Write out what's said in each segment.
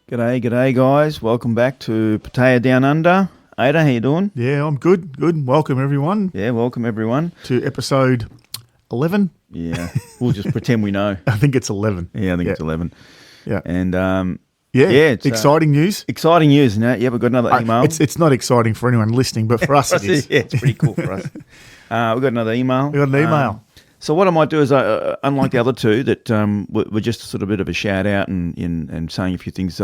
G'day, guys. Welcome back to Pattaya Down Under. Ada, how you doing? Yeah, I'm good. Welcome, everyone. Yeah, welcome, everyone. To episode 11. Yeah, we'll just pretend we know. I think it's 11. Yeah, I think it's 11. Yeah. And, it's exciting news. Exciting news, isn't it? Yeah, we've got another email. It's not exciting for anyone listening, but for us it is. Yeah, it's pretty cool for us. We've got another email. We got an email. So what I might do is, unlike the other two, that we're just sort of a bit of a shout out and saying a few things.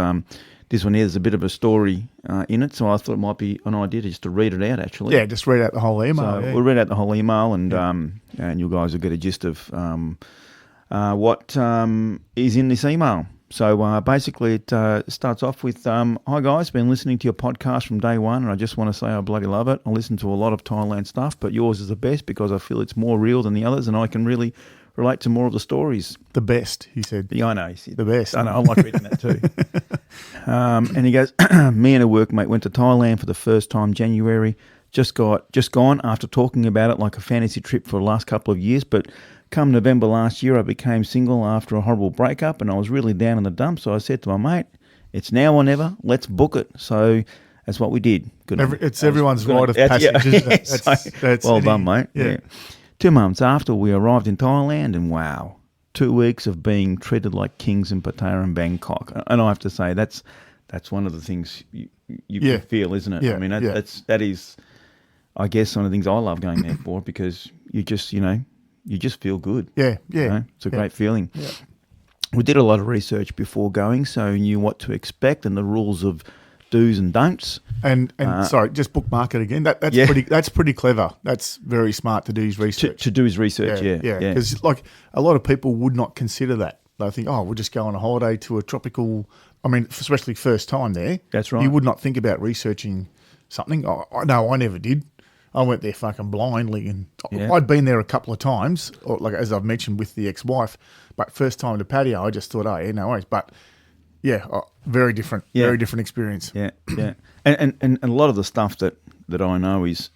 This one here, there's a bit of a story in it, so I thought it might be an idea just to read it out, actually. Yeah, just read out the whole email. So we'll read out the whole email, and you guys will get a gist of what is in this email. So basically it starts off with, hi guys, been listening to your podcast from day one and I just want to say I bloody love it. I listen to a lot of Thailand stuff, but yours is the best because I feel it's more real than the others and I can really relate to more of the stories. The best, he said. Yeah, I know. He said, the best. I know, I like reading that too. And he goes, me and a workmate went to Thailand for the first time January, just gone after talking about it like a fantasy trip for the last couple of years, but come November last year, I became single after a horrible breakup and I was really down in the dumps. So I said to my mate, it's now or never, let's book it. So that's what we did. It's everyone's rite of passage, isn't it? That's well done, mate. Yeah. 2 months after, we arrived in Thailand and wow, 2 weeks of being treated like kings in Pattaya and Bangkok. And I have to say, that's one of the things you can feel, isn't it? Yeah. I mean, that is, I guess, one of the things I love going there for because you just feel good. Yeah. It's a great feeling. Yeah. We did a lot of research before going, so knew what to expect and the rules of do's and don'ts. And sorry, just bookmark it again. That's pretty clever. That's very smart to do his research. To do his research, yeah. Because like a lot of people would not consider that. They think, we'll just go on a holiday to a tropical. I mean, especially first time there. That's right. You would not think about researching something. No, I never did. I went there fucking blindly, and I'd been there a couple of times, or like as I've mentioned with the ex-wife. But first time to Pattaya, I just thought, no worries. But very different, very different experience. Yeah. And a lot of the stuff that I know is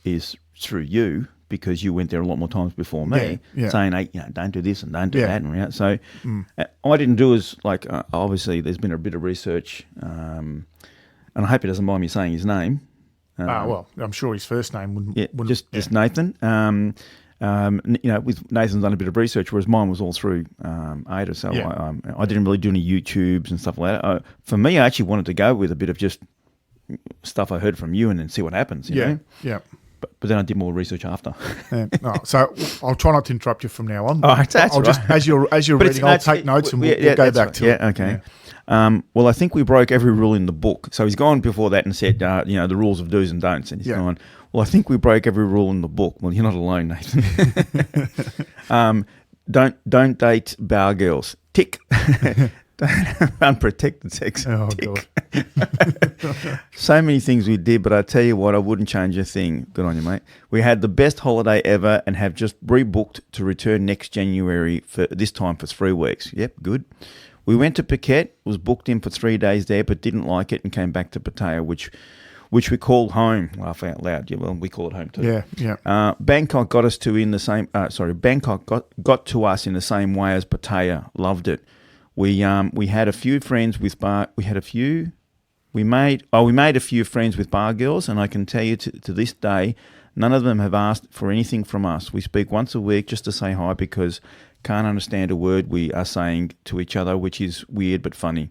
through you because you went there a lot more times before me, saying, hey, don't do this and don't do that. And, so I didn't do as like obviously there's been a bit of research, and I hope he doesn't mind me saying his name. Well, I'm sure his first name wouldn't. Just Nathan. With Nathan's done a bit of research, whereas mine was all through Ada. So I didn't really do any YouTubes and stuff like that. For me, I actually wanted to go with a bit of just stuff I heard from you and then see what happens. You know? Yeah. But then I did more research after. So I'll try not to interrupt you from now on. Oh, that's I'll just as you're reading, I'll take notes and we'll go back to it. Yeah, okay. Well, I think we broke every rule in the book. So he's gone before that and said, the rules of do's and don'ts. And he's gone, well, I think we broke every rule in the book. Well, you're not alone, Nathan. Don't date bar girls. Tick. Unprotected sex. Oh, tick. God. So many things we did, but I tell you what, I wouldn't change a thing. Good on you, mate. We had the best holiday ever and have just rebooked to return next January for this time for 3 weeks. Yep, good. We went to Phuket, was booked in for 3 days there, but didn't like it and came back to Pattaya, which we called home. Laugh out loud. Yeah, well, we call it home too. Yeah. Bangkok got us Bangkok got to us in the same way as Pattaya. Loved it. We had a few friends with bar. We made a few friends with bar girls, and I can tell you to this day, none of them have asked for anything from us. We speak once a week just to say hi because can't understand a word we are saying to each other, which is weird but funny.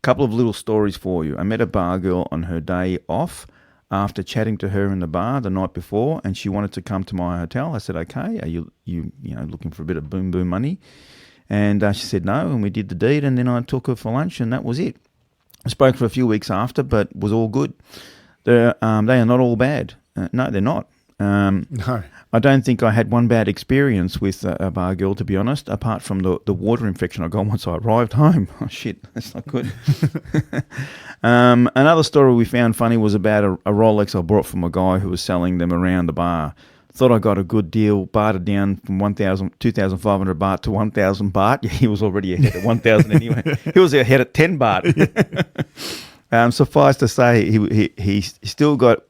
Couple of little stories for you. I met a bar girl on her day off after chatting to her in the bar the night before, and she wanted to come to my hotel. I said, okay, are you looking for a bit of boom money? And she said no, and we did the deed, and then I took her for lunch, and that was it. I spoke for a few weeks after, but was all good. They are not all bad. No, they're not. No. I don't think I had one bad experience with a bar girl, to be honest, apart from the water infection I got once I arrived home. Oh, shit, that's not good. Another story we found funny was about a Rolex I bought from a guy who was selling them around the bar. Thought I got a good deal, bartered down from 2,500 baht to 1,000 baht. Yeah, he was already ahead at 1,000 anyway. He was ahead at 10 baht. Suffice to say, he still got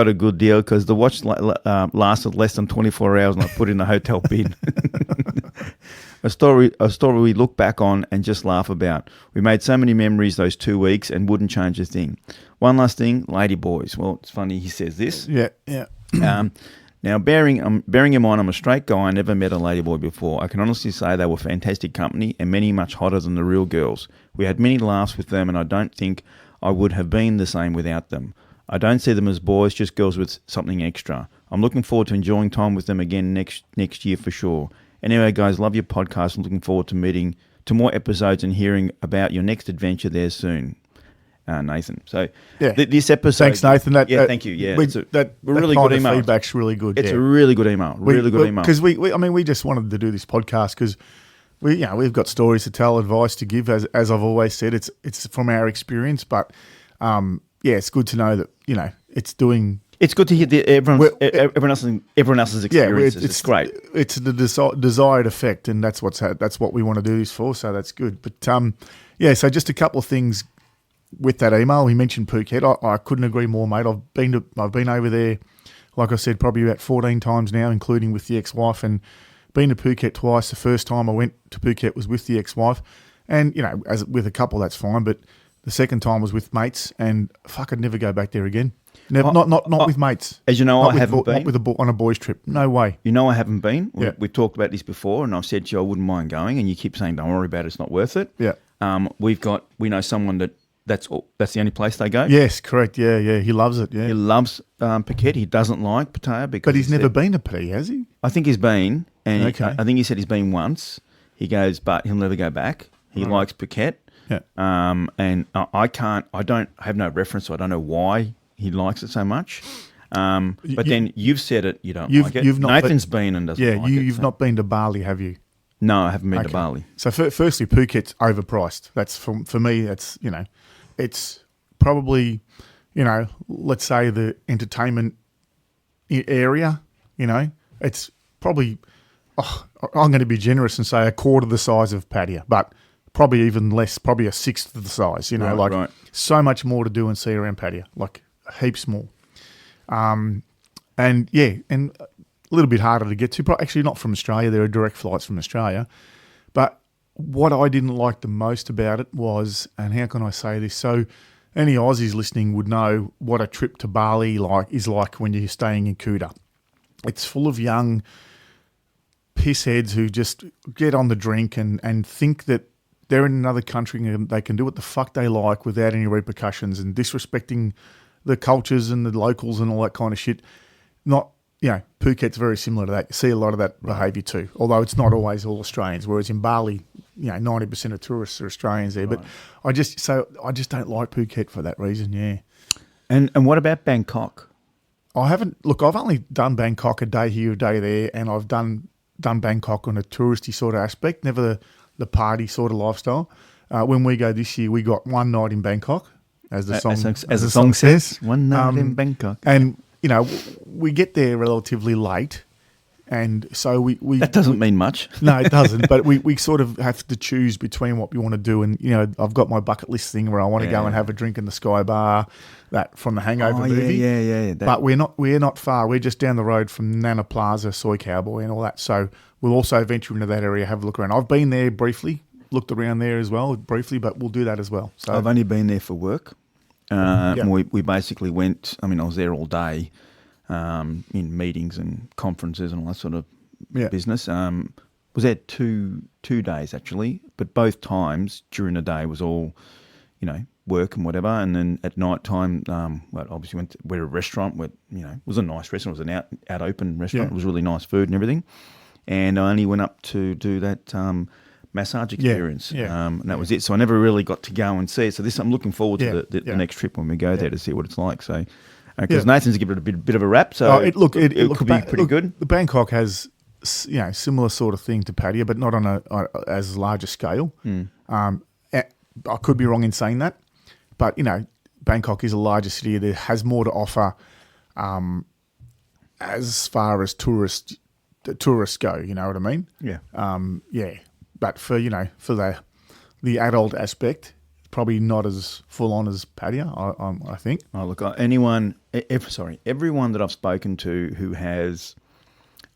a good deal because the watch lasted less than 24 hours and I put in the hotel bid. A story we look back on and just laugh about. We made so many memories those 2 weeks and wouldn't change a thing. One last thing, LadyBoys. Well, it's funny he says this. Yeah. Now, bearing in mind I'm a straight guy, I never met a ladyboy before. I can honestly say they were fantastic company and many much hotter than the real girls. We had many laughs with them, and I don't think I would have been the same without them. I don't see them as boys, just girls with something extra. I'm looking forward to enjoying time with them again next year for sure. Anyway, guys, love your podcast. I'm looking forward to more episodes and hearing about your next adventure there soon. Nathan. So this episode. Thanks, Nathan. Thank you. Yeah, it's a really good email. Feedback's really good. It's a really good email. Really good email. Because we just wanted to do this podcast because we've got stories to tell, advice to give. As I've always said, it's from our experience. But it's good to know that it's doing. It's good to hear everyone else's experiences. It's great. It's the desired effect, and that's what we want to do this for. So that's good. But so just a couple of things with that email. He mentioned Phuket. I couldn't agree more, mate. I've been over there, like I said, probably about 14 times now, including with the ex-wife, and been to Phuket twice. The first time I went to Phuket was with the ex-wife, and as with a couple, that's fine. But the second time was with mates, and I'd never go back there again. Never, not with mates. As you know, I haven't been. Not on a boys' trip. No way. I haven't been. Yeah. We've talked about this before, and I've said to you I wouldn't mind going, and you keep saying, don't worry about it, it's not worth it. Yeah. We know someone that's the only place they go. Yes, correct. Yeah. He loves it. Yeah. He loves Phuket. He doesn't like Pattaya because. But he's never been to Pattaya, has he? I think he's been, and okay. I think he said he's been once. He goes, but he'll never go back. He likes Phuket. Yeah. And I don't have no reference, so I don't know why he likes it so much. But then you've said it, you don't like it. Nathan's been and doesn't like it. You've not been to Bali, have you? No, I haven't been to Bali. So firstly, Phuket's overpriced. That's for me. That's it's probably let's say the entertainment area. It's probably I'm going to be generous and say a quarter the size of Pattaya, but probably even less, probably a sixth of the size. Right. So much more to do and see around Pattaya, like heaps more. And a little bit harder to get to. Actually, not from Australia. There are direct flights from Australia. But what I didn't like the most about it was, and how can I say this? So any Aussies listening would know what a trip to Bali is like when you're staying in Kuta. It's full of young pissheads who just get on the drink and think that they're in another country and they can do what the fuck they like without any repercussions and disrespecting the cultures and the locals and all that kind of shit. Phuket's very similar to that. You see a lot of that behaviour too, although it's not always all Australians, whereas in Bali, 90% of tourists are Australians there. Right. But I just don't like Phuket for that reason, yeah. And what about Bangkok? I've only done Bangkok a day here, a day there, and I've done Bangkok on a touristy sort of aspect, never the party sort of lifestyle. When we go this year, we got one night in Bangkok, as the song says. One night in Bangkok. And, we get there relatively late, and so we that doesn't mean much. No, it doesn't, but we sort of have to choose between what we want to do. And, I've got my bucket list thing where I want to go and have a drink in the Sky Bar, that from the Hangover movie. Yeah. But we're not far. We're just down the road from Nana Plaza, Soy Cowboy and all that. So we'll also venture into that area, have a look around. I've been there briefly, looked around there as well briefly, but we'll do that as well. So I've only been there for work. We basically went, I was there all day in meetings and conferences and all that sort of business. Was there two days actually, but both times during the day was all, work and whatever. And then at night time, obviously we're a restaurant where, it was a nice restaurant. It was an out open restaurant. It was really nice food and everything. And I only went up to do that massage experience. And that was it. So I never really got to go and see it. So I'm looking forward to the next trip when we go there to see what it's like. So, because Nathan's given it a bit of a rap. So it could be pretty good. The Bangkok has, similar sort of thing to Pattaya, but not on as large a scale. I could be wrong in saying that, but Bangkok is a larger city that has more to offer as far as tourists go. You know what I mean? Yeah. But for the adult aspect, probably not as full on as Pattaya, I think. Oh look, everyone that I've spoken to who has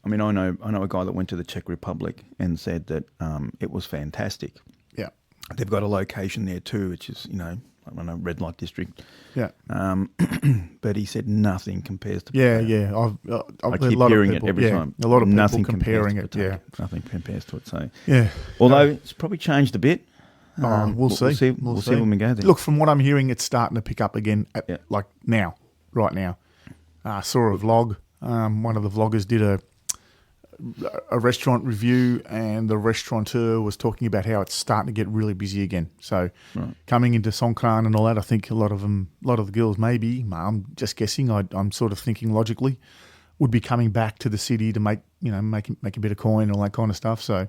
I mean, I know a guy that went to the Czech Republic and said that it was fantastic. Yeah. They've got a location there too, which is, I don't know, red light district. Yeah. But he said nothing compares to Yeah, potato. yeah. I keep hearing it every time. A lot of people nothing comparing it. potato. Yeah. Nothing compares to it. So yeah. Although it's probably changed a bit. We'll see. We'll see when we go there. Look, from what I'm hearing, it's starting to pick up again. Like now, right now. Saw a vlog. One of the vloggers did a restaurant review, and the restaurateur was talking about how it's starting to get really busy again. So coming into Songkran and all that, I think a lot of the girls, maybe, I'm just guessing, I'm sort of thinking logically, would be coming back to the city to make a bit of coin and all that kind of stuff. So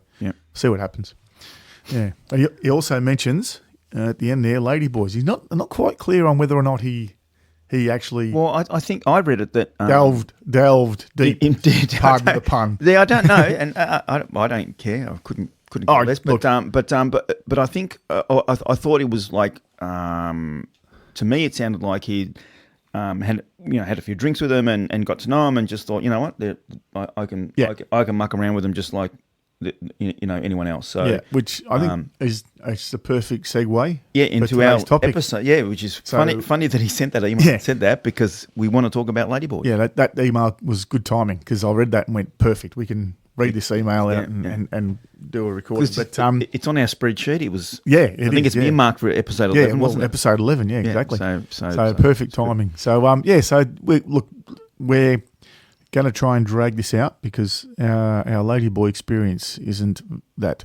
see what happens. Yeah. He also mentions at the end there, LadyBoys. He's not quite clear on whether or not he actually. Well, I think I read it that delved deep. Pardon the pun. Yeah, I don't know, and I don't care. I couldn't care less. But I think I thought it was like to me it sounded like he had a few drinks with him and got to know him and just thought, you know what, I can muck around with him just like anyone else. So which I think is the perfect segue. Yeah, into our topic. Episode. Yeah, which is funny that he sent that email. Said that because we want to talk about LadyBoys. Yeah, that email was good timing because I read that and went perfect. We can read this email out and do a recording. But it's on our spreadsheet. It was. Yeah, I think it's earmarked for episode 11. Yeah, it wasn't episode 11. Yeah, exactly. So perfect timing. Good. So we're going to try and drag this out because our LadyBoy experience isn't that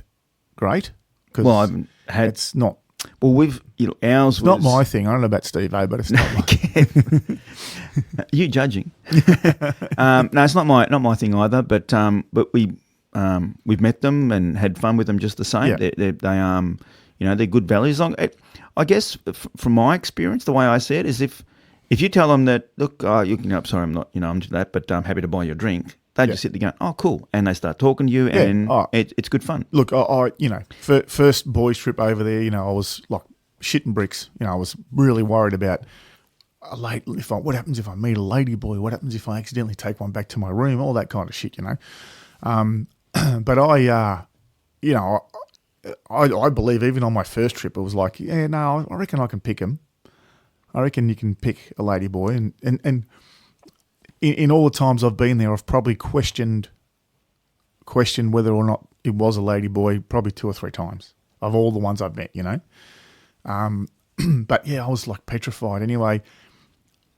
great. Well, I haven't had. It's not. Well, ours was not my thing. I don't know about Steve A, but it's not my. You judging? No, it's not my thing either. But we've met them and had fun with them just the same. Yeah. They're good values. I guess from my experience, the way I see it is if you tell them that, look, sorry, I'm not, I'm into that, but I'm happy to buy you a drink. They just sit there going, oh, cool. And they start talking to you and it's good fun. Look, first boys trip over there, I was like shitting bricks. I was really worried about what happens if I meet a ladyboy? What happens if I accidentally take one back to my room? All that kind of shit, But I believe even on my first trip, it was like, I reckon I can pick him. I reckon you can pick a ladyboy, and in all the times I've been there, I've probably questioned whether or not it was a ladyboy probably 2 or 3 times of all the ones I've met, But yeah, I was like petrified. Anyway,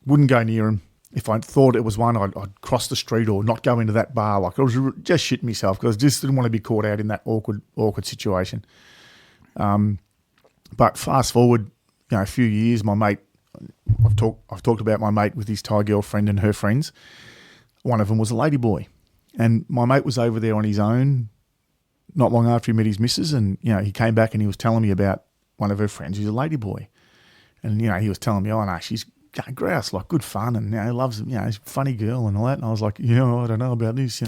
wouldn't go near him. If I thought it was one, I'd cross the street or not go into that bar. Like I was just shitting myself because I just didn't want to be caught out in that awkward situation. But fast forward, a few years, my mate. I've talked about my mate with his Thai girlfriend and her friends. One of them was a ladyboy, and my mate was over there on his own. Not long after he met his missus, and he came back and he was telling me about one of her friends who's a ladyboy, and he was telling me, oh no, she's grouse, like good fun, and he loves she's a funny girl and all that. And I was like, I don't know about this, So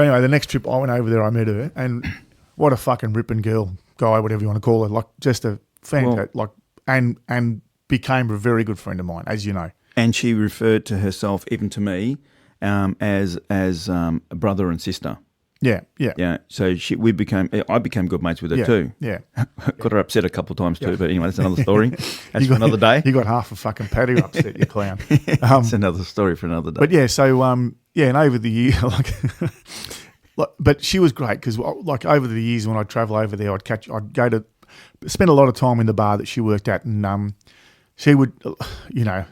anyway, the next trip I went over there, I met her, and what a fucking ripping girl, guy, whatever you want to call her, like just a fantastic, and became a very good friend of mine, as you know. And she referred to herself, even to me, as a brother and sister. Yeah. So I became good mates with her too. Yeah. Got her upset a couple of times too, but anyway, that's another story. That's for another day. You got half a fucking patio upset, you clown. That's another story for another day. But yeah, so and over the year, but she was great because over the years when I'd travel over there, I'd go to spend a lot of time in the bar that she worked at, and she would, I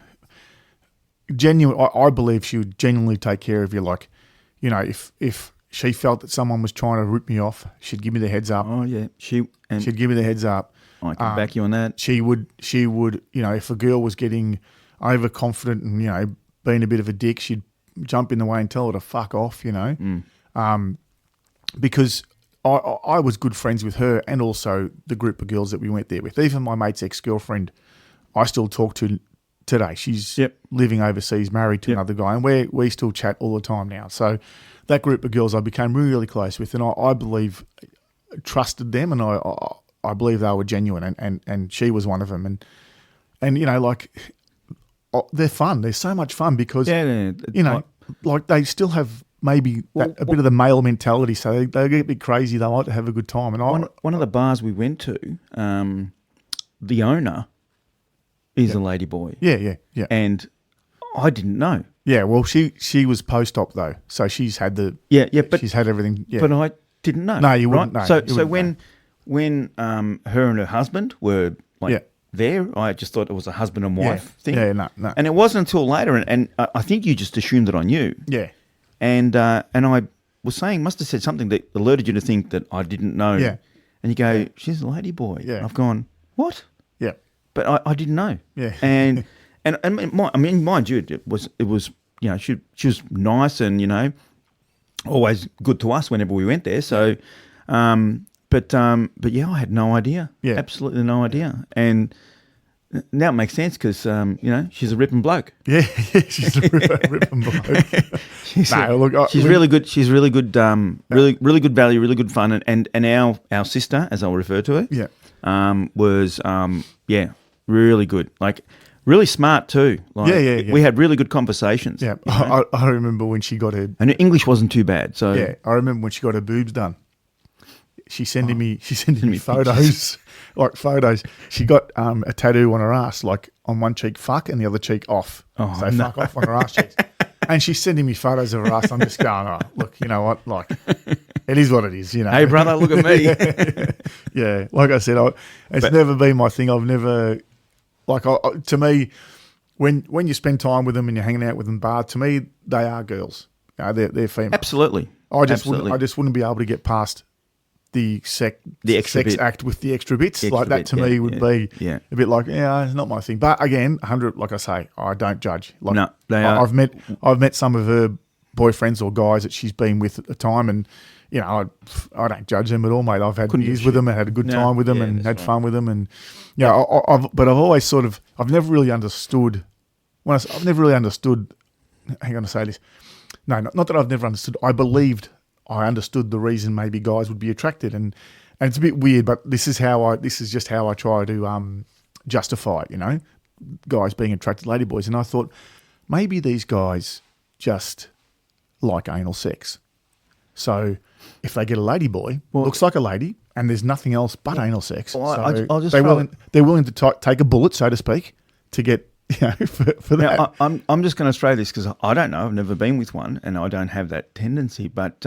believe she would genuinely take care of you. Like, if she felt that someone was trying to rip me off, she'd give me the heads up. Oh yeah, she'd give me the heads up. I can back you on that. She would, if a girl was getting overconfident and being a bit of a dick, she'd jump in the way and tell her to fuck off. Because I was good friends with her and also the group of girls that we went there with. Even my mate's ex-girlfriend, I still talk to today. She's living overseas, married to another guy, and we still chat all the time now. So that group of girls I became really close with, and I believe trusted them, and I believe they were genuine, and she was one of them. And they're fun. They're so much fun because, they still have maybe a bit of the male mentality. So they get a bit crazy. They like to have a good time. And one of the bars we went to, the owner is a lady boy. Yeah. And I didn't know. Yeah, well, she was post-op though, so she's had the but she's had everything. Yeah. But I didn't know. No, you wouldn't right? know. So when her and her husband were there, I just thought it was a husband and wife thing. Yeah, no. And it wasn't until later, and I think you just assumed that I knew. Yeah. And I was saying, must have said something that alerted you to think that I didn't know. Yeah. And you go, she's a lady boy. Yeah. I've gone, what? Yeah. But I didn't know. Yeah. And mind you, it was she was nice and always good to us whenever we went there. So, but I had no idea. Yeah. Absolutely no idea. And now it makes sense because she's a ripping bloke. Yeah, she's a ripping bloke. she's really good. She's really good. Really good value. Really good fun. And our sister, as I'll refer to her, was really good. Like really smart too. Like, we had really good conversations. Yeah, I remember when she got her, and her English wasn't too bad. So yeah, I remember when she got her boobs done. She's sending me photos, like photos. She got a tattoo on her ass, like on one cheek fuck and the other cheek off. Oh, so fuck off on her ass cheeks. And she's sending me photos of her ass. I'm just going, oh, look, you know what? Like, it is what it is, Hey, brother, look at me. Yeah, like I said, it's never been my thing. I've never, to me, when you spend time with them and you're hanging out with them bar, to me, they are girls. They're female. Absolutely. I just wouldn't be able to get past the sex act with the extra bits. Like that to me would be a bit like, it's not my thing. But again, 100, like I say, I don't judge. Like, no, they are. I've met some of her boyfriends or guys that she's been with at the time, and I don't judge them at all, mate. I've had years with them and had a good time with them and had fun with them, and but I've always I've never really understood. I've never really understood. Hang on to say this. No, not that I've never understood. I understood the reason maybe guys would be attracted, and it's a bit weird, but this is just how I try to justify it, guys being attracted to ladyboys. And I thought maybe these guys just like anal sex. So if they get a ladyboy, looks like a lady, and there's nothing else but anal sex, they're willing to take a bullet, so to speak, to get for that. Now, I'm just going to throw this because I don't know. I've never been with one, and I don't have that tendency. But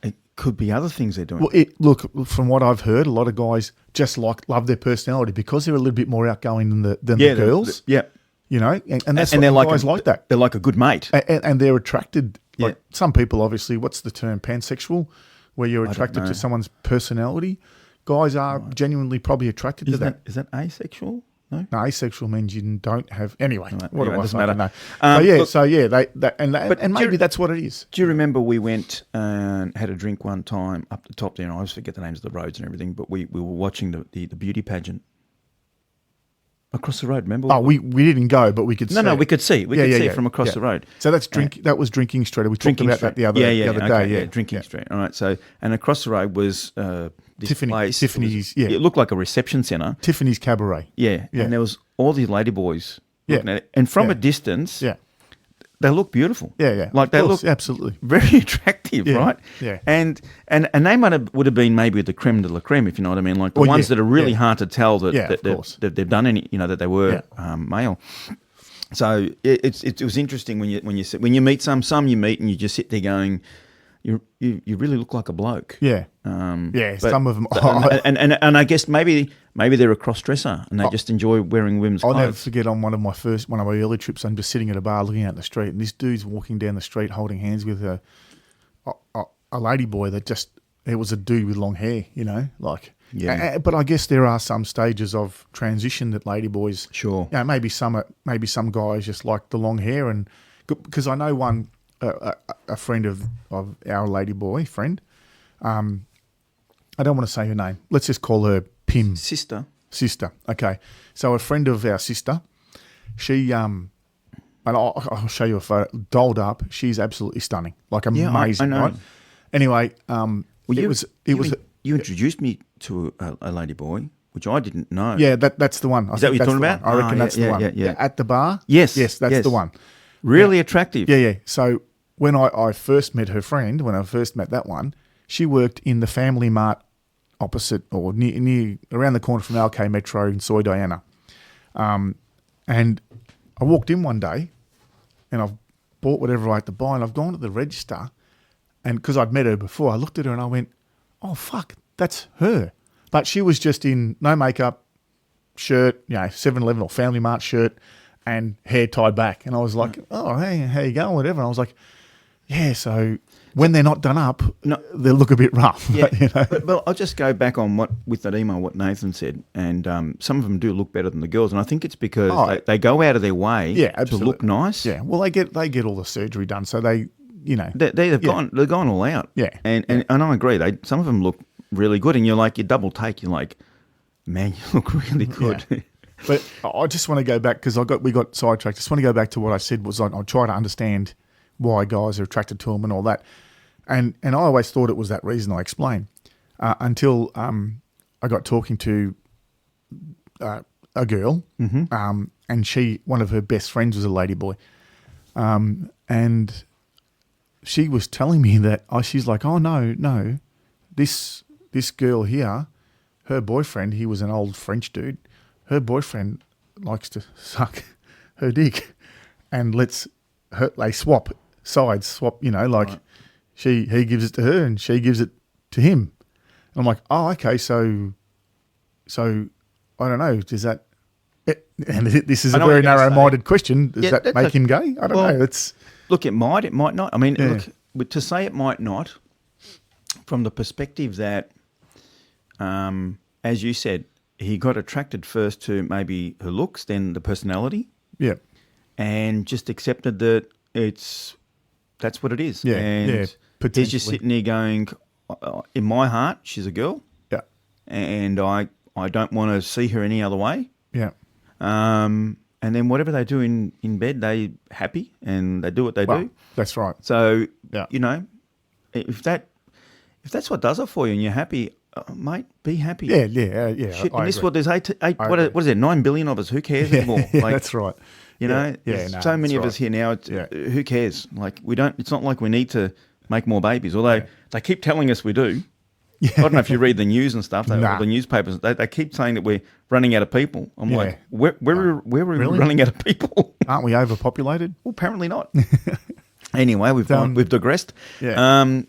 it could be other things they're doing. Well, look, from what I've heard, a lot of guys just love their personality because they're a little bit more outgoing than the girls. Yeah, and that's and they're guys like that. They're like a good mate, and they're attracted. Like some people, obviously, what's the term? Pansexual, where you're attracted to someone's personality. Guys are genuinely probably attracted to that. Is that asexual? No, asexual means you don't have. Anyway, what do I doesn't matter. And maybe that's what it is. Do you remember we went and had a drink one time up the top there? And I always forget the names of the roads and everything, but we were watching the beauty pageant across the road. Remember? Oh, we didn't go, but we could see. No, we could see. We could see it from across the road. So that's that was Drinking Street. We talked about that the other day. Yeah, Drinking Street. All right. So and across the road was Tiffany's. It looked like a reception centre. Tiffany's Cabaret. Yeah. And there was all these ladyboys looking at it. And from a distance, they look beautiful. Yeah. Like they look absolutely very attractive, right? Yeah. And they would have been maybe the creme de la creme, if you know what I mean. Like the ones that are really hard to tell that they've done any, that they were male. So it was interesting when you meet some you meet and you just sit there going, you really look like a bloke. Yeah. Some of them. And I guess maybe they're a cross dresser and they just enjoy wearing women's clothes. I'll never forget on one of my early trips, I'm just sitting at a bar looking out the street, and this dude's walking down the street holding hands with a lady boy it was a dude with long hair, like. Yeah. But I guess there are some stages of transition that ladyboys. Sure. Maybe some guys just like the long hair, and because I know one. A friend of our ladyboy friend. I don't want to say her name. Let's just call her Pim. Sister. Okay. So a friend of our sister, she and I'll show you a photo. Dolled up. She's absolutely stunning. Like amazing. I know. Right? Anyway, you introduced me to a ladyboy, which I didn't know. Yeah, that's the one. Is that what you're talking about? I reckon that's the one. Yeah. At the bar. Yes, that's the one. Really attractive. Yeah. So when I first met her friend, when I first met that one, she worked in the Family Mart opposite or near around the corner from LK Metro in Soy Diana. And I walked in one day and I've bought whatever I had to buy, and I've gone to the register, and because I'd met her before, I looked at her and I went, oh, fuck, that's her. But she was just in no makeup, shirt, 7-Eleven or Family Mart shirt, and hair tied back. And I was like, oh, hey, how you going, whatever. And I was like, yeah, so when they're not done up, they look a bit rough. Yeah, but I'll just go back on with that email, what Nathan said, and some of them do look better than the girls, and I think it's because they go out of their way to look nice. Yeah, well, they get all the surgery done, so they've gone all out. Yeah, and I agree. Some of them look really good, and you're like, you double take, you're like, man, you look really good. Yeah. But I just want to go back because we got sidetracked. I just want to go back to what I said was I try to understand why guys are attracted to them and all that. And I always thought it was that reason I explained until I got talking to a girl, and one of her best friends was a ladyboy, and she was telling me that she's like, oh no, this girl here, her boyfriend, he was an old French dude. Her boyfriend likes to suck her dick, and they swap sides, right. He gives it to her and she gives it to him. And I'm like, oh, okay, so I don't know, does that? And this is a very narrow-minded question. Does that make him gay? I don't know. Look, it might not. I mean, look, to say it might not, from the perspective that, as you said, he got attracted first to maybe her looks, then the personality. Yeah. And just accepted that that's what it is. Yeah. And he's just sitting there going, in my heart, she's a girl. Yeah. And I don't want to see her any other way. Yeah. And then whatever they do in bed, they happy and they do what they do. That's right. So, if that's what does it for you and you're happy, mate, be happy. Yeah. Shit, in this world, there's what is it, 9 billion of us? Who cares anymore? Yeah, that's right. So many of us here now. Who cares? Like it's not like we need to make more babies. Although they keep telling us we do. Yeah. I don't know if you read the news and stuff. Or the newspapers. They keep saying that we're running out of people. I'm like, where are we running out of people? Aren't we overpopulated? Well, apparently not. Anyway, we've digressed. Yeah.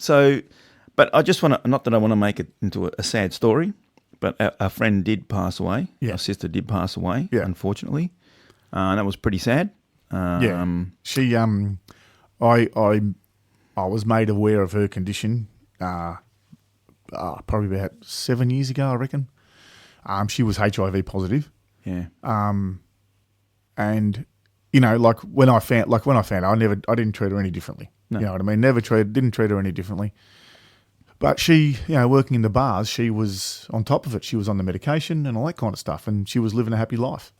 But I just want to, not that I want to make it into a sad story, but our friend did pass away. Yeah. Our sister did pass away, unfortunately. That was pretty sad. She, I was made aware of her condition probably about 7 years ago, I reckon. She was HIV positive. Yeah. And like when I found out, I didn't treat her any differently. No. You know what I mean? Didn't treat her any differently. But she, working in the bars, she was on top of it. She was on the medication and all that kind of stuff, and she was living a happy life.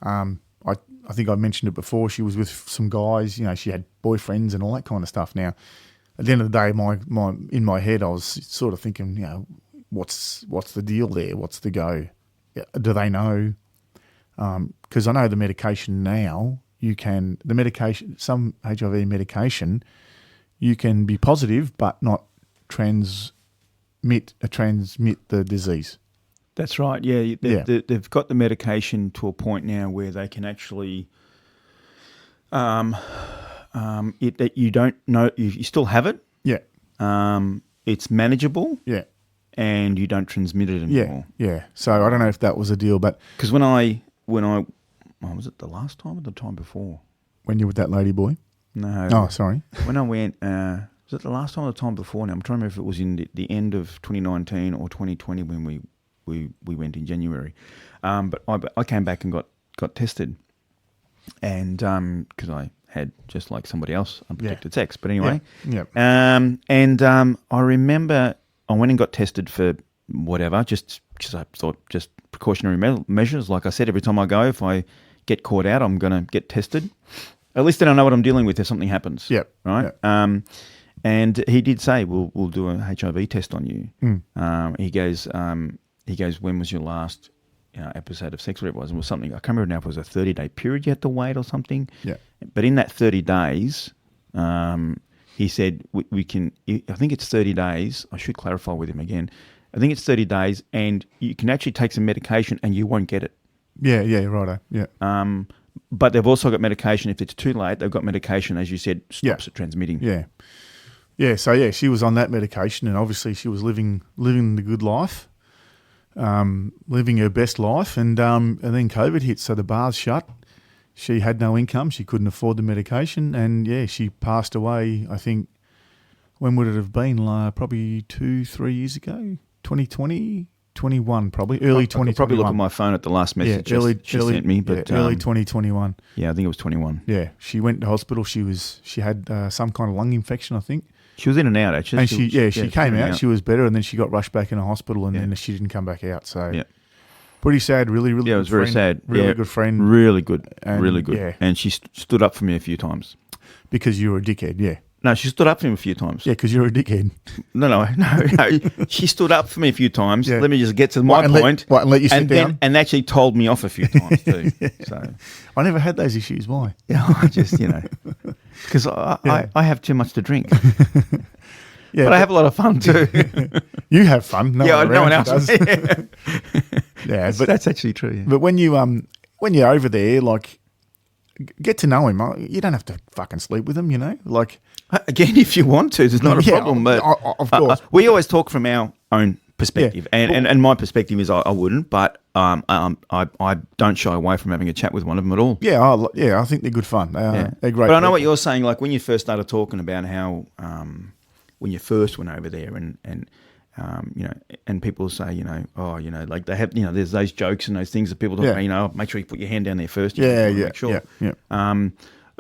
I think I mentioned it before. She was with some guys. She had boyfriends and all that kind of stuff. Now, at the end of the day, in my head, I was sort of thinking, what's the deal there? What's the go? Do they know? Because I know the medication now. Some HIV medication, you can be positive but not transmit the disease. That's right. Yeah, they've got the medication to a point now where they can actually, that you don't know, you still have it. Yeah. It's manageable. Yeah. And you don't transmit it anymore. Yeah. So I don't know if that was a deal, but because when I was it the last time or the time before? When you were with that lady boy? No. Oh, sorry. When I went, was it the last time or the time before? Now I'm trying to remember if it was in the end of 2019 or 2020 when we went in January. But I came back and got tested, and because I had just like somebody else unprotected sex. But anyway, I remember I went and got tested for whatever, just because I thought just precautionary measures. Like I said, every time I go, if I get caught out, I'm going to get tested. At least then I know what I'm dealing with if something happens. Yep. Right. Yep. And he did say, we'll do a HIV test on you. He goes, when was your last episode of sex, whatever it was? It was something, I can't remember now if it was a 30-day period you had to wait or something. Yeah. But in that 30 days, he said we can. I think it's 30 days. I should clarify with him again. I think it's 30 days, and you can actually take some medication, and you won't get it. Yeah, righto. Yeah. But they've also got medication. If it's too late, they've got medication, as you said, stops it transmitting. Yeah. Yeah, so she was on that medication, and obviously she was living the good life, living her best life, and then COVID hit, so the bars shut. She had no income, she couldn't afford the medication, and she passed away. I think, when would it have been? Probably 2-3 years ago, 2020, 21, probably early 2021. I could probably look at my phone at the last message she sent me, but early 2021. Yeah, I think it was 21. Yeah, she went to hospital. She had some kind of lung infection, I think. She was in and out, actually. And she came out. She was better, and then she got rushed back in a hospital, and then she didn't come back out. So, pretty sad. Really, really. Yeah, it was very sad. Really good friend. Really good. Really good. Yeah. And she stood up for me a few times. Because you were a dickhead. Yeah. No, she stood up for me a few times. Yeah, because you're a dickhead. No. She stood up for me a few times. Yeah. Let me just get to my point. And let you sit down? And actually told me off a few times too. So I never had those issues. Why? Yeah, I just, because I have too much to drink. Yeah, but I have a lot of fun too. You have fun. No one else does. Yeah, but that's actually true. Yeah. But when you're over there, like, get to know him. You don't have to fucking sleep with him, Like, again, if you want to, there's not a problem. But of course, we always talk from our own perspective, and my perspective is I wouldn't, but I don't shy away from having a chat with one of them at all. Yeah, I think they're good fun. They're great. But I know what you're saying. Like when you first started talking about how when you first went over there, and people say, like they have, there's those jokes and those things that people talk about. Make sure you put your hand down there first. Make sure. Yeah.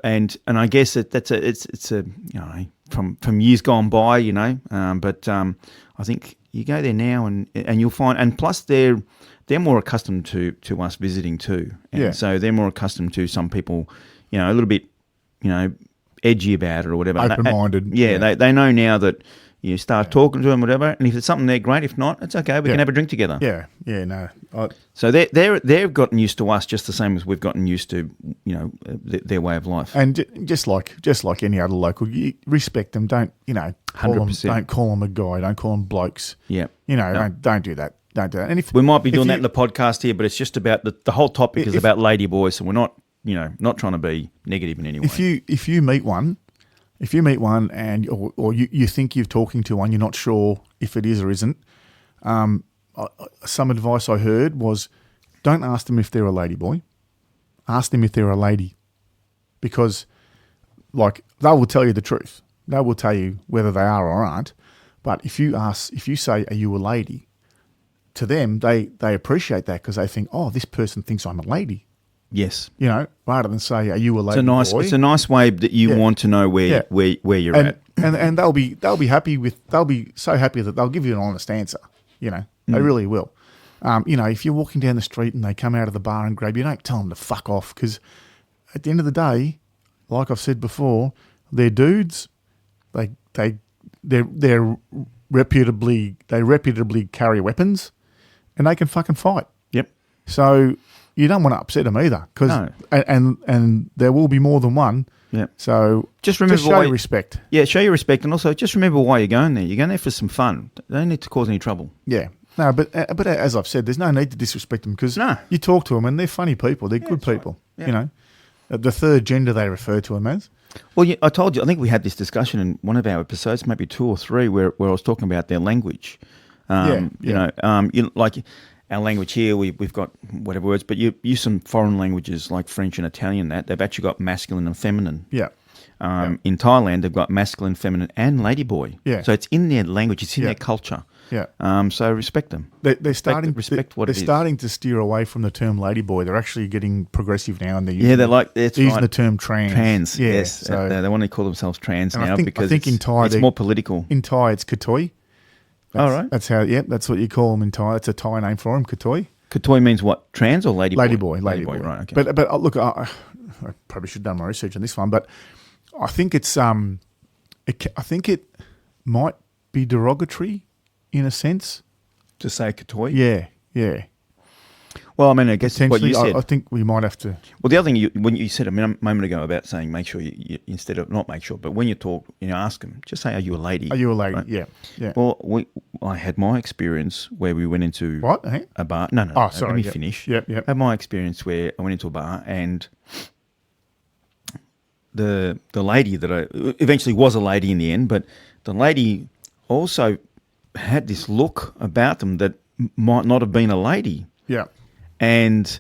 And I guess it's a from years gone by, but I think you go there now and you'll find, and plus they're more accustomed to us visiting too, and so they're more accustomed to some people, a little bit, edgy about it or whatever, open-minded. They know now that you start talking to them, whatever, and if it's something they're great. If not, it's okay. We can have a drink together. No. So they've gotten used to us just the same as we've gotten used to, their way of life. And just like any other local, you respect them. Don't 100%. Don't call them a guy. Don't call them blokes. Yeah. Don't do that. Don't do that. And if we might be doing that in the podcast here, but it's just about the whole topic is about LadyBoys, so we're not not trying to be negative in any way. If you meet one. If you meet one and or you think you're talking to one, you're not sure if it is or isn't. Some advice I heard was, don't ask them if they're a ladyboy. Ask them if they're a lady, because like they will tell you the truth. They will tell you whether they are or aren't. But if you say, "Are you a lady?" to them, they appreciate that because they think, "Oh, this person thinks I'm a lady." Yes, rather than say, "Are you a lady boy?" It's a nice way that you want to know where you're at, and they'll be happy they'll be so happy that they'll give you an honest answer. They really will. If you're walking down the street and they come out of the bar and grab you, don't tell them to fuck off, because at the end of the day, like I've said before, they're dudes. They're reputably carry weapons, and they can fucking fight. Yep. So you don't want to upset them either, because and there will be more than one. Yeah. So just remember, show your respect. Yeah, show your respect, and also just remember why you're going there. You're going there for some fun. They don't need to cause any trouble. Yeah. No, but as I've said, there's no need to disrespect them, because you talk to them and they're funny people. They're good people. Right. Yeah. The third gender they refer to them as. Well, I told you. I think we had this discussion in one of our episodes, maybe 2 or 3, where I was talking about their language. Like our language here, we've got whatever words, but you use some foreign languages like French and Italian. They've actually got masculine and feminine. Yeah. In Thailand, they've got masculine, feminine, and ladyboy. Yeah. So it's in their language. It's in their culture. Yeah. So respect them. They're starting to steer away from the term ladyboy. They're actually getting progressive now, and they're using, using the term trans. Trans. Yeah, yes. So they want to call themselves trans now, because I think in Thai it's more political. In Thai, it's katoi. Right. That's how. Yeah, that's what you call them in Thai. It's a Thai name for them, katoi. Katoi means what? Trans or ladyboy? Ladyboy. Right. Okay. But look, I probably should have done my research on this one, but I think it's I think it might be derogatory in a sense to say katoi. Yeah. Well, I mean, I guess what you said. I think we might have to. Well, the other thing when you said a moment ago about saying make sure you instead of not make sure, but when you talk, ask them, just say, "Are you a lady?" Are you a lady? Right? Yeah. Well, I had my experience where we went into what a bar. No. Oh, sorry. Let me finish. Yep. I had my experience where I went into a bar and the lady that I eventually was a lady in the end, but the lady also had this look about them that might not have been a lady. Yeah. And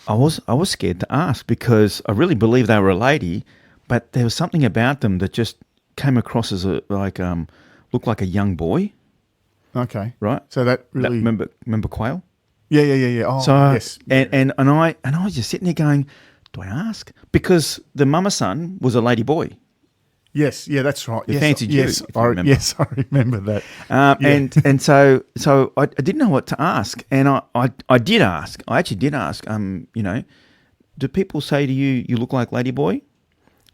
I was scared to ask because I really believed they were a lady, but there was something about them that just came across as looked like a young boy. Okay. Right. So that really remember Quail? Yeah. Oh, so, yes. And I was just sitting there going, do I ask? Because the mama son was a lady boy. Yes, yeah, that's right. He fancied you. Yes, I remember that. And so I didn't know what to ask, and I did ask. I actually did ask. Do people say to you, "You look like LadyBoy"?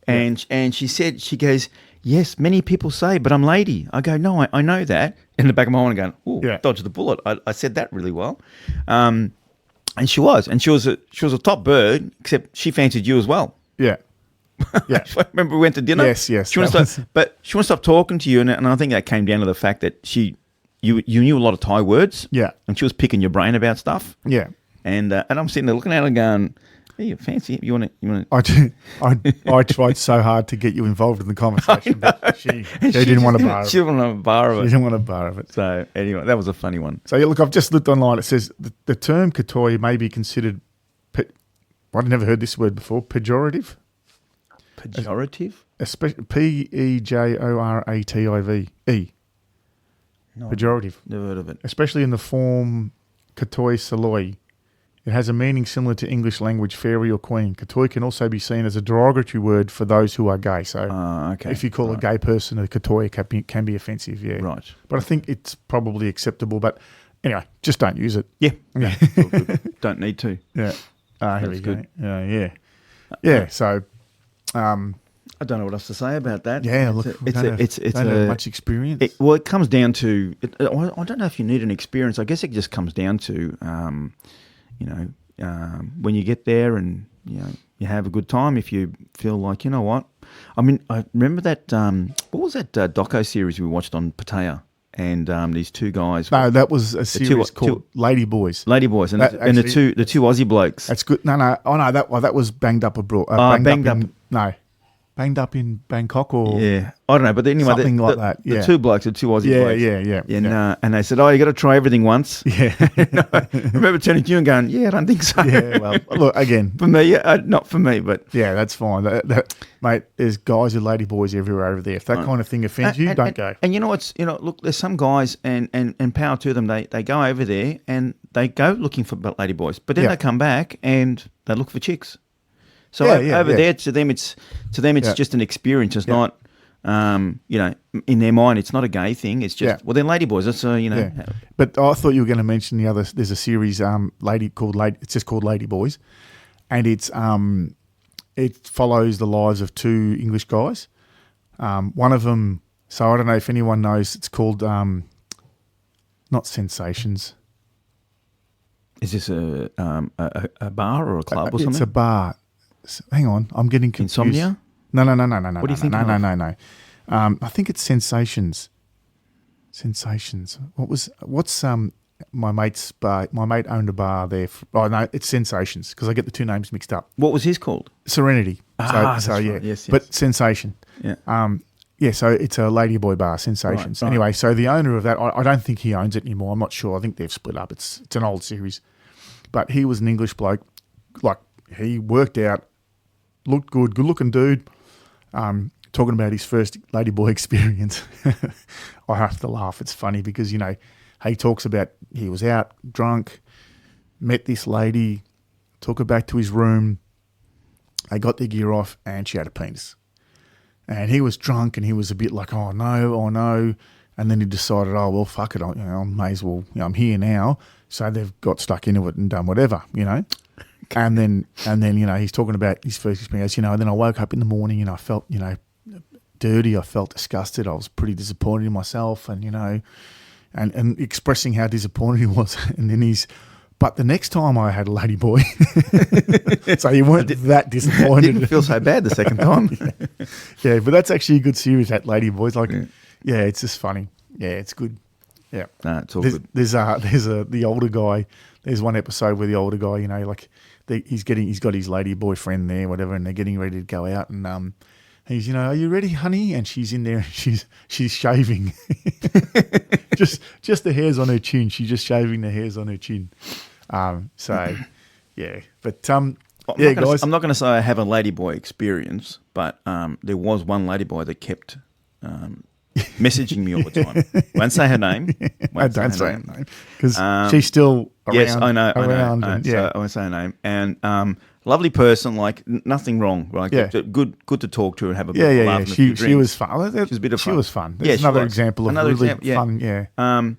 And she goes, "Yes, many people say, but I'm lady." I go, "No, I know that." In the back of my mind, going, "Oh, dodged the bullet." I said that really well. And she was a top bird, except she fancied you as well. Yeah. Yeah, I remember we went to dinner. Yes. She wouldn't stop talking to you, and I think that came down to the fact that you knew a lot of Thai words. Yeah, and she was picking your brain about stuff. Yeah, and I'm sitting there looking at her going, "Hey, you fancy? You want to?" I tried so hard to get you involved in the conversation, but she didn't want a bar. She didn't want a bar of it. She didn't want a bar of it. So anyway, that was a funny one. So look, I've just looked online. It says the term katoi may be considered. I've never heard this word before. Pejorative. Pejorative? Especially Pejorative. No, Pejorative. Never heard of it. Especially in the form katoi saloi. It has a meaning similar to English language fairy or queen. Katoi can also be seen as a derogatory word for those who are gay. So if you call a gay person a katoi, it can be offensive, yeah. Right. But I think it's probably acceptable. But anyway, just don't use it. Yeah. Don't need to. Yeah. Here we go. Good. Yeah. So... I don't know what else to say about that. Yeah, look, it's don't have much experience. It comes down to. I don't know if you need an experience. I guess it just comes down to, when you get there and you have a good time. If you feel like what, I mean, I remember that. What was that doco series we watched on Pattaya? And these two guys. No, that was a series called LadyBoys. LadyBoys, and the two Aussie blokes. That's good. No. Oh no, that was Banged Up Abroad. Banged Up in Bangkok or I don't know, but anyway, something like that. Yeah. The two blokes, the two Aussie blokes. Yeah. And they said, "Oh, you got to try everything once." Yeah. I remember turning to you and going, "Yeah, I don't think so." Yeah. Well, look again. For me, not for me, but yeah, that's fine. Mate, there's guys with LadyBoys everywhere over there. If that kind of thing offends you, don't go. And look, there's some guys and power to them. They go over there and they go looking for LadyBoys, but then they come back and they look for chicks. So over there, to them, it's just an experience. It's not, in their mind, it's not a gay thing. It's just, well, they're LadyBoys. That's Yeah. But I thought you were going to mention the other. There's a series, it's just called LadyBoys, and it follows the lives of two English guys. One of them, so I don't know if anyone knows. It's called not Sensations. Is this a bar or a club or something? It's a bar. Hang on, I'm getting confused. Insomnia? No. What do you think? No. I think it's Sensations. Sensations. What's my mate's bar? My mate owned a bar there. No, it's Sensations because I get the two names mixed up. What was his called? Serenity. That's yeah. Right. Yes. But Sensation. Yeah. So it's a ladyboy bar, Sensations. Right. Anyway, so the owner of that, I don't think he owns it anymore. I'm not sure. I think they've split up. It's an old series. But he was an English bloke. Like, he worked out, looked good looking dude. Talking about his first ladyboy experience. I have to laugh. It's funny because, he talks about he was out drunk, met this lady, took her back to his room. They got their gear off and she had a penis. And he was drunk and he was a bit like, oh no. And then he decided, oh, well, fuck it. I may as well, I'm here now. So they've got stuck into it and done whatever, And then he's talking about his first experience, and then I woke up in the morning and I felt, dirty. I felt disgusted. I was pretty disappointed in myself and, and expressing how disappointed he was. And then his But the next time I had a ladyboy, so you weren't that disappointed. Didn't feel so bad the second time. Yeah, but that's actually a good series, that LadyBoys. Like, yeah, it's just funny. Yeah, it's good. Yeah, no, it's all good. There's the older guy. There's one episode where the older guy, you know, like he's got his lady boyfriend there, whatever, and they're getting ready to go out, and he's, you know, are you ready, honey? And she's in there, and she's shaving, just the hairs on her chin. She's just shaving the hairs on her chin. So, yeah, but guys, I'm not going to say I have a ladyboy experience, but there was one ladyboy that kept messaging me all the time. Won't say her name. Don't say her name because she's still around. Yes, I know. Yeah. So I won't say her name. And lovely person, like nothing wrong. Like good to talk to and have a bit of laugh. Yeah. She was fun. She was a bit of fun. She was fun. That's another example of really fun. Yeah.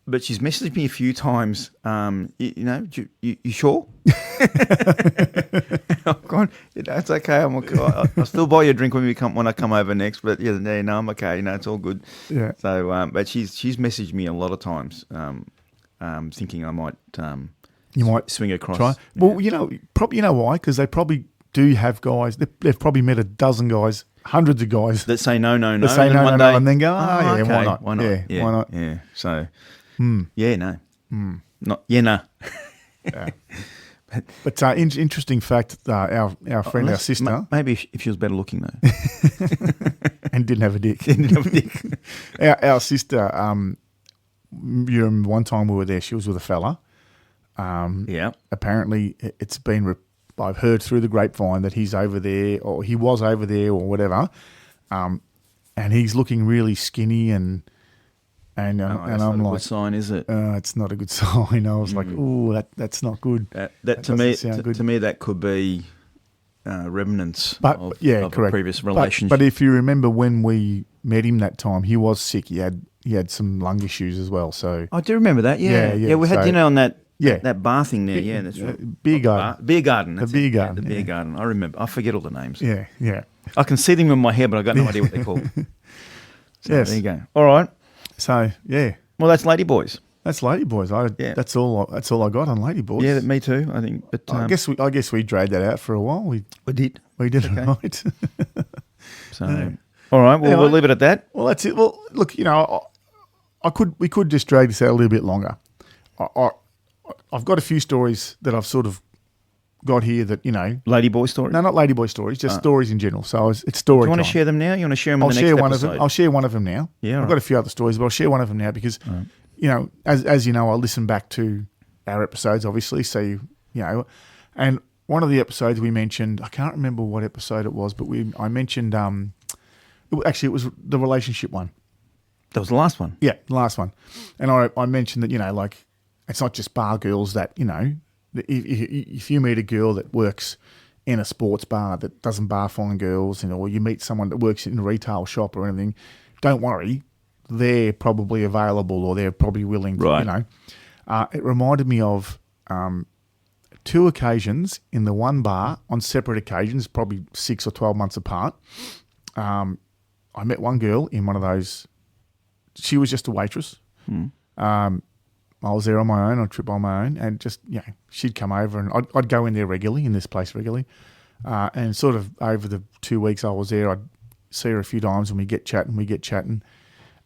But she's messaged me a few times. You know, you sure? Oh, God, it's okay. I'll still buy you a drink when I come over next. But no, I'm okay. You know, it's all good. Yeah. So, but she's messaged me a lot of times, thinking I might you might swing across. Try. Well, you know why? Because they probably do have guys. They've probably met a dozen guys, hundreds of guys that say no, that say no, and then go, okay, why not? Why not? Yeah, why not? Yeah. So, no. Not no. Yeah. But interesting fact, our friend, our sister, maybe if she was better looking though, and didn't have a dick. Our sister, you remember one time we were there. She was with a fella. Apparently, it's been. I've heard through the grapevine that he's over there, or he was over there, or whatever. And he's looking really skinny and I'm not a like, good sign, is it? It's not a good sign. I was like, oh, that's not good. That to me, that could be remnants of a previous relationship. But if you remember when we met him that time, he was sick. He had some lung issues as well. So I do remember that. Yeah. We had dinner on that. Yeah, that bar thing there. Yeah, that's right. Beer garden. Beer garden. The beer garden. The beer garden. I remember. I forget all the names. Yeah. I can see them in my head, but I got no idea what they're called. So yes. There you go. All right. So yeah. Well, that's LadyBoys. That's LadyBoys. That's all I got on LadyBoys. Yeah, me too. I think. But I guess we dragged that out for a while. We did. We did it right. So all right. Well, we'll leave it at that. Well, that's it. Well, look, we could just drag this out a little bit longer. I've got a few stories that I've sort of got here that, LadyBoy stories? No, not LadyBoy stories, just stories in general. So it's story time. Do you want to share them now? You want to share them in the next episode? I'll share one of them now. Yeah, I've got a few other stories, but I'll share one of them now because, as you know, I listen back to our episodes, obviously. So, and one of the episodes we mentioned, I can't remember what episode it was, but I mentioned, it was the relationship one. That was the last one? Yeah, the last one. And I mentioned that, it's not just bar girls that, if you meet a girl that works in a sports bar that doesn't bar fine girls, or you meet someone that works in a retail shop or anything, don't worry, they're probably available or they're probably willing to, right. It reminded me of 2 occasions in the one bar on separate occasions, probably 6 or 12 months apart. I met one girl in one of those. She was just a waitress. I was there on my own, on a trip on my own, and just, she'd come over and I'd go in there regularly, in this place regularly. And sort of over the 2 weeks I was there, I'd see her a few times and we get chatting.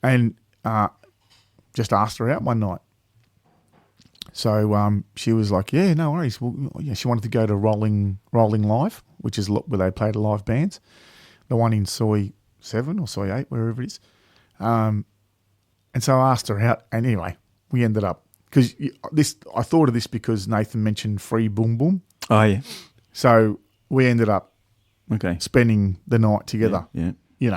And just asked her out one night. So she was like, yeah, no worries. Well, she wanted to go to Rolling Live, which is where they play the live bands. The one in Soy 7 or Soy 8, wherever it is. And so I asked her out, and anyway, we ended up, because I thought of this because Nathan mentioned free boom boom. Oh, yeah. So we ended up spending the night together. Yeah. You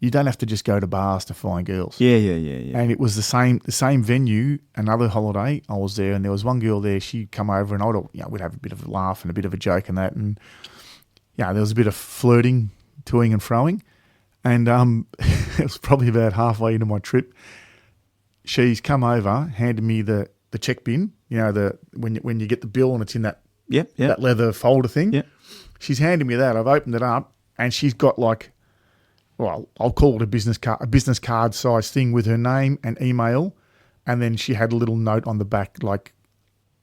don't have to just go to bars to find girls. Yeah. And it was the same venue, another holiday. I was there, and there was one girl there. She'd come over, and we'd have a bit of a laugh and a bit of a joke and that. And there was a bit of flirting, toing and froing. And it was probably about halfway into my trip. She's come over, handed me the check bin. When you get the bill and it's in that that leather folder thing. Yeah. She's handed me that. I've opened it up, and she's got I'll call it a business card size thing with her name and email, and then she had a little note on the back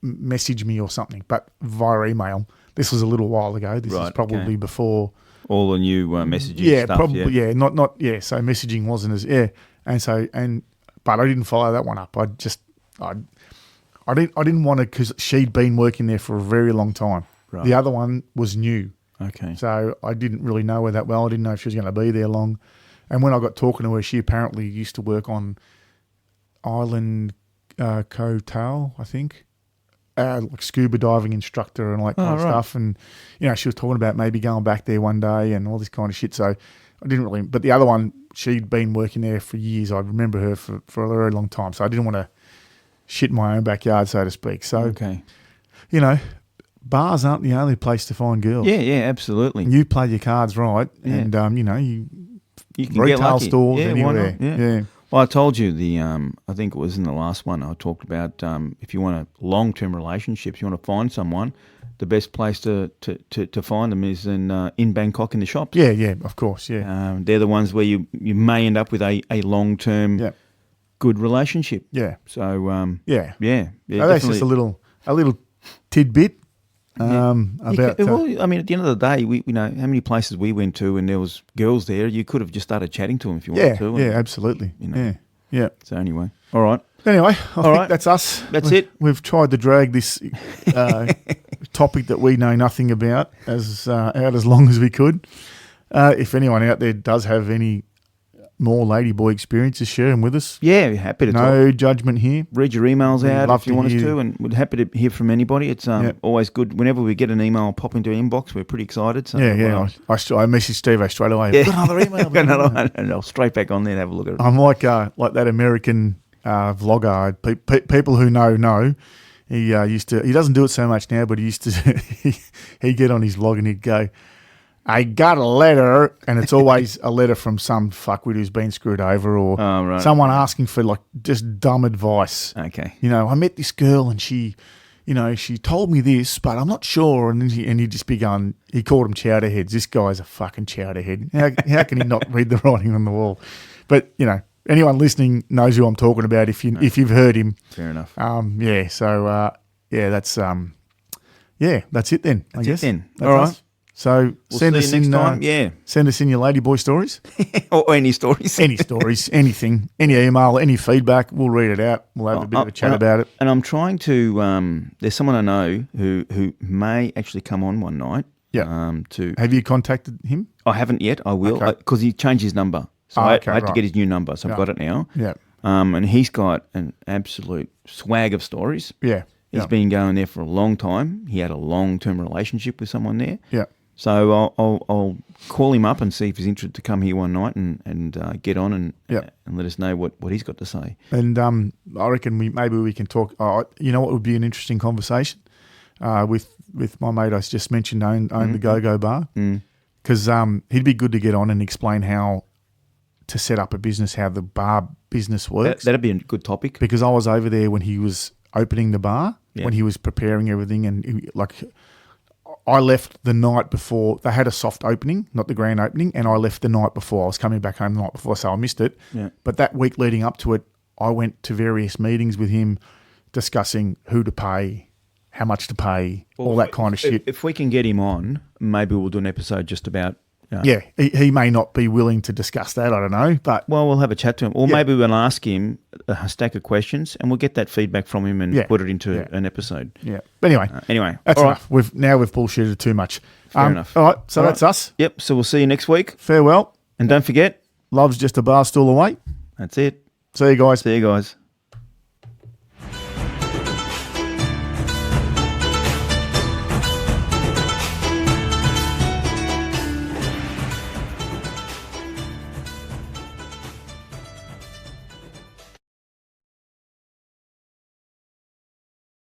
message me or something, but via email. This was a little while ago. This is probably before all the new messaging stuff. Probably, yeah. So messaging wasn't as, but I didn't follow that one up. I didn't want to, because she'd been working there for a very long time. Right. The other one was new. Okay. So I didn't really know her that well. I didn't know if she was going to be there long. And when I got talking to her, she apparently used to work on Island Cotal, I think. Like scuba diving instructor and all that kind of stuff. And, she was talking about maybe going back there one day and all this kind of shit. So I didn't really, but the other one, she'd been working there for years. I remember her for a very long time. So I didn't want to shit in my own backyard, so to speak. So, bars aren't the only place to find girls. Yeah, absolutely. You play your cards right and, you can retail get lucky. stores anywhere. Yeah. Well, I told you I think it was in the last one I talked about if you want a long-term relationships, you want to find someone, the best place to find them is in Bangkok in the shops. Yeah, of course, yeah. They're the ones where you may end up with a long-term good relationship. Yeah. So, So that's just a little tidbit. About well, I mean, at the end of the day, we know how many places we went to, and there was girls there. You could have just started chatting to them if you wanted to. Yeah, absolutely. Yeah. So anyway, all right. Anyway, I think that's us. That's it. We've tried to drag this topic that we know nothing about out as long as we could. If anyone out there does have any more Ladyboy experiences, share them with us. Yeah, we're happy to talk. No judgment here. Read your emails out if you want us to, and we're happy to hear from anybody. It's always good. Whenever we get an email pop into our inbox, we're pretty excited. So I messaged Steve straight away. Got another email. Got another one. And I'll straight back on there and have a look at it. I'm like that American vlogger. People who know. He used to. He doesn't do it so much now, but he used to. He'd get on his vlog and he'd go, I got a letter, and it's always a letter from some fuckwit who's been screwed over or someone asking for like just dumb advice. Okay. I met this girl and she, she told me this, but I'm not sure. And he'd just be going, he called them chowderheads. This guy's a fucking chowderhead. How can he not read the writing on the wall? But, anyone listening knows who I'm talking about if you've heard him. Fair enough. So, that's it then, I guess. It then. All right. So send us in send us in your Ladyboy stories. or any stories. Any stories, anything, any email, any feedback. We'll read it out. We'll have a bit of a chat about it. And I'm trying to there's someone I know who may actually come on one night. Yeah. Have you contacted him? I haven't yet. I will because he changed his number. So I had to get his new number. So I've got it now. Yeah. And he's got an absolute swag of stories. Yeah. He's been going there for a long time. He had a long-term relationship with someone there. Yeah. So I'll call him up and see if he's interested to come here one night and get on and let us know what he's got to say. And I reckon maybe we can talk. You know what would be an interesting conversation with my mate I just mentioned owned the Go-Go Bar, because he'd be good to get on and explain how to set up a business, how the bar business works. That'd be a good topic, because I was over there when he was opening the bar, when he was preparing everything, and I left the night before. They had a soft opening, not the grand opening, and I left the night before. I was coming back home the night before, so I missed it. Yeah. But that week leading up to it, I went to various meetings with him discussing who to pay, how much to pay, all that kind of shit. If we can get him on, maybe we'll do an episode just about... Yeah, he may not be willing to discuss that, I don't know. But well, we'll have a chat to him. Or maybe we'll ask him a stack of questions and we'll get that feedback from him and put it into an episode. Yeah. But anyway, that's enough. We've bullshitted too much. Fair enough. All right, so that's us. Yep, so we'll see you next week. Farewell. And don't forget... Love's just a bar stool away. That's it. See you guys. See you guys.